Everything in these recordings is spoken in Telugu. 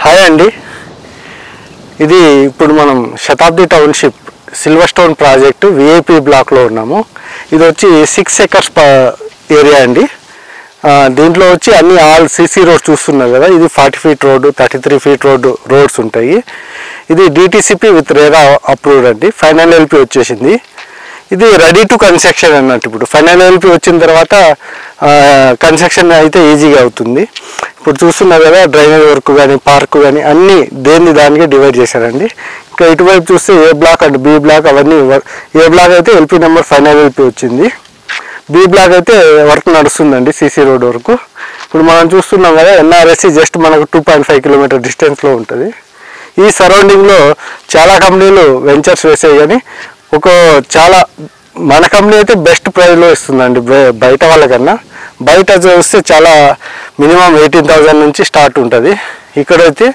హాయ్ అండి, ఇది ఇప్పుడు మనం Shatabdi township silver stone project VIP బ్లాక్లో ఉన్నాము. ఇది వచ్చి 6 acres ఏరియా అండి. దీంట్లో వచ్చి అన్ని ఆల్ సిసి రోడ్స్ చూస్తున్నారు కదా. ఇది 40 feet రోడ్డు, 33 feet రోడ్స్ ఉంటాయి. ఇది డిటిసిపి విత్ రేరా అప్రూవ్డ్ అండి. ఫైనల్ ఎల్పి వచ్చేసింది. ఇది రెడీ టు కన్స్ట్రక్షన్ అన్నట్టు. ఇప్పుడు ఫైనల్ ఎల్పి వచ్చిన తర్వాత కన్స్ట్రక్షన్ అయితే ఈజీగా అవుతుంది. ఇప్పుడు చూస్తున్నారు కదా, డ్రైనేజ్ వర్క్ కానీ పార్క్ కానీ అన్నీ దానికి డివైడ్ చేశారండి. ఇంకా ఇటువైపు చూస్తే ఏ బ్లాక్ అండ్ బి బ్లాక్ అవన్నీ. ఏ బ్లాక్ అయితే ఎల్పి నెంబర్ ఫైనల్ ఎల్పి వచ్చింది. బి బ్లాక్ అయితే వర్క్ నడుస్తుందండి, సిసి రోడ్ వరకు. ఇప్పుడు మనం చూస్తున్నాం కదా, ఎన్ఆర్ఎస్సి జస్ట్ మనకు 2.5 kilometer డిస్టెన్స్లో ఉంటుంది. ఈ సరౌండింగ్లో చాలా కంపెనీలు వెంచర్స్ వేసాయి, కానీ చాలా మన కంపెనీ అయితే బెస్ట్ ప్రైస్లో ఇస్తుందండి బయట వాళ్ళకన్నా. బయట చూస్తే చాలా మినిమం 18,000 నుంచి స్టార్ట్ ఉంటుంది. ఇక్కడైతే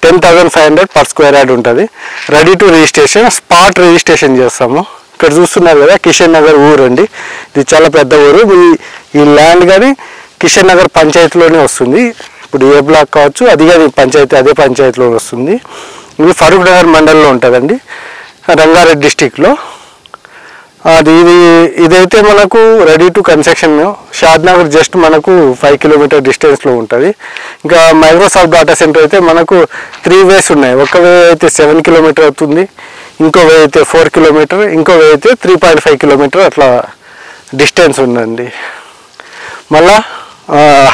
10,500 per square yard ఉంటుంది. Ready to registration, spot registration చేస్తాము. ఇక్కడ చూస్తున్నారు కదా, కిషన్ నగర్ ఊరు అండి. ఇది చాలా పెద్ద ఊరు. ఈ ల్యాండ్ కానీ కిషన్ నగర్ పంచాయతీలోనే వస్తుంది. ఇప్పుడు ఏ బ్లాక్ కావచ్చు, అది కానీ పంచాయతీ, అదే పంచాయతీలో వస్తుంది. ఇది ఫరూక్ నగర్ మండలంలో ఉంటుందండి, రంగారెడ్డి డిస్టిక్లో. ఇదైతే మనకు ready to construction. Shadnagar just మనకు 5 kilometer డిస్టెన్స్లో ఉంటుంది. ఇంకా మైక్రోసాఫ్ట్ డేటా సెంటర్ అయితే మనకు 3 ways ఉన్నాయి. ఒక వే అయితే 7 kilometer అవుతుంది, ఇంకో వే అయితే 4 kilometer, ఇంకో వే అయితే 3.5 kilometer అట్లా డిస్టెన్స్ ఉందండి. మళ్ళా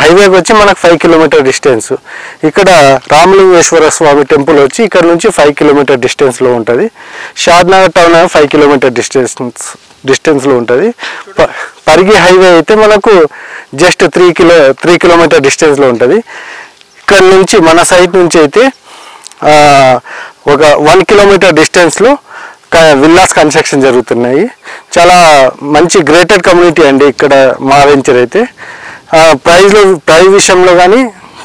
హైవేకి వచ్చి మనకు 5 kilometer డిస్టెన్స్. ఇక్కడ రామలింగేశ్వర స్వామి టెంపుల్ వచ్చి ఇక్కడ నుంచి 5 kilometer డిస్టెన్స్లో ఉంటుంది. షాద్నగర్ టౌన్ 5 kilometer డిస్టెన్స్లో ఉంటుంది. పరిగి హైవే అయితే మనకు జస్ట్ 3 kilometer డిస్టెన్స్లో ఉంటుంది. ఇక్కడ నుంచి మన సైట్ నుంచి అయితే ఒక 1 kilometer డిస్టెన్స్లో విల్లాస్ కన్స్ట్రక్షన్ జరుగుతున్నాయి. చాలా మంచి గ్రేటెడ్ కమ్యూనిటీ అండి ఇక్కడ మా వెంచర్ అయితే. ప్రైస్ విషయంలో కానీ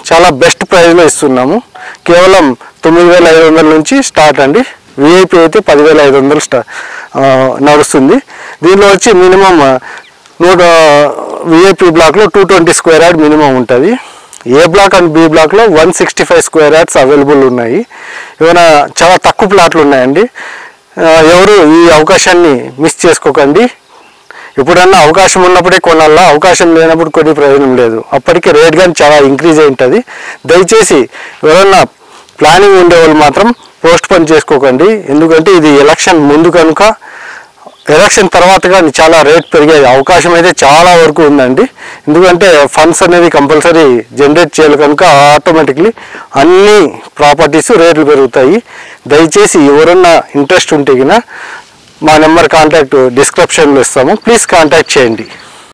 చాలా బెస్ట్ ప్రైస్లో ఇస్తున్నాము. కేవలం 9,500 నుంచి స్టార్ట్ అండి. విఐపి అయితే 10,500 నడుస్తుంది. దీనిలో వచ్చి మినిమం విఐపి బ్లాక్లో 220 square yard మినిమం ఉంటుంది. ఏ బ్లాక్ అండ్ బి బ్లాక్లో 165 square yards అవైలబుల్ ఉన్నాయి. ఏమైనా చాలా తక్కువ ప్లాట్లు ఉన్నాయండి. ఎవరు ఈ అవకాశాన్ని మిస్ చేసుకోకండి. ఎప్పుడన్నా అవకాశం ఉన్నప్పుడే కొనాలా, అవకాశం లేనప్పుడు కొన్ని ప్రయోజనం లేదు. అప్పటికే రేట్ కానీ చాలా ఇంక్రీజ్ అయి ఉంటుంది. దయచేసి ఎవరన్నా ప్లానింగ్ ఉండేవాళ్ళు మాత్రం పోస్ట్ పోన్ చేసుకోకండి. ఎందుకంటే ఇది ఎలక్షన్ ముందు కనుక, ఎలక్షన్ తర్వాత కానీ చాలా రేట్ పెరిగే అవకాశం అయితే చాలా వరకు ఉందండి. ఎందుకంటే ఫండ్స్ అనేది కంపల్సరీ జనరేట్ చేయాలి కనుక ఆటోమేటిక్లీ అన్ని ప్రాపర్టీస్ రేట్లు పెరుగుతాయి. దయచేసి ఎవరన్నా ఇంట్రెస్ట్ ఉంటే కినా మా నెంబర్ కాంటాక్ట్ డిస్క్రిప్షన్లో ఇస్తాము, ప్లీజ్ కాంటాక్ట్ చేయండి.